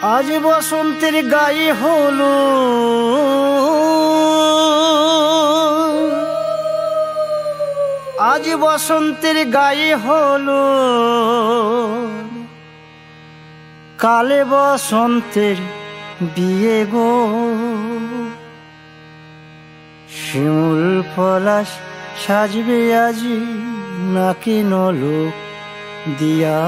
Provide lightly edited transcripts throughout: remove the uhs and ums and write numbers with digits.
আজ বসন্তের গায়ে হলো আজ বসন্তের গায়ে হলো কালে বসন্তের বিয়ে গো শিমুল পলাশ সাজবে আজি নাকি নলোক দিয়া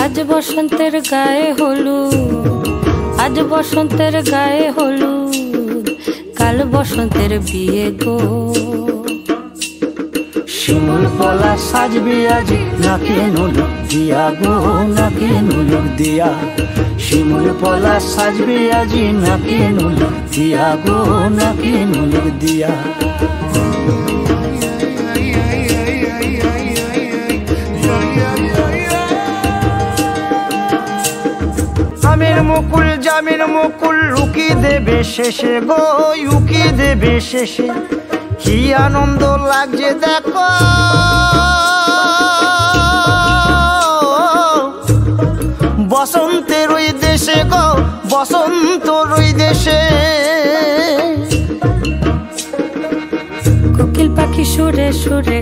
আজ বসন্তের গায়ে হলুদ আজ বসন্তের গায়ে হলুদ কাল বসন্তের বিয়ে গো শিমুল পলাশ সাজবে আজি নাকি নলোক দিয়া গো নাকি নলোক দিয়া শিমুল পলাশ সাজবে আজি নাকি নলোক দিয়া গো নাকি নলোক দিয়া আমের মুকুল জামের মুকুল লুকি দেবে শেষে গো লুকি দেবে শেষে কি আনন্দ লাগছে দেখো বসন্তের ওই দেশে গো বসন্তর ওই দেশে কোকিল পাখি সুরে সুরে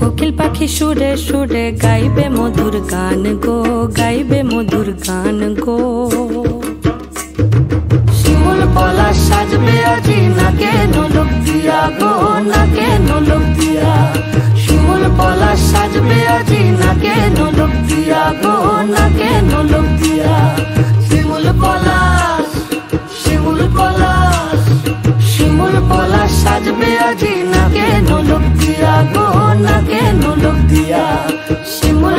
কোকিল পাখি সুরে সুরে গাইবে মধুর গান গো গাইবে মধুর গান গো শিমুল পলাশ সাজবে আজি নাকে নলোক দিয়া গো নাকে নলোক দিয়া শিমুল পলাশ সাজবে আজি নাকে নলোক দিয়া গো নাকে নলোক দিয়া শিমুল পলাশ শিমুল পলাশ শিমুল পলাশ সাজবে আজি নাকে নলোক দিয়া গো নাকে নলোক দিয়া শিমুল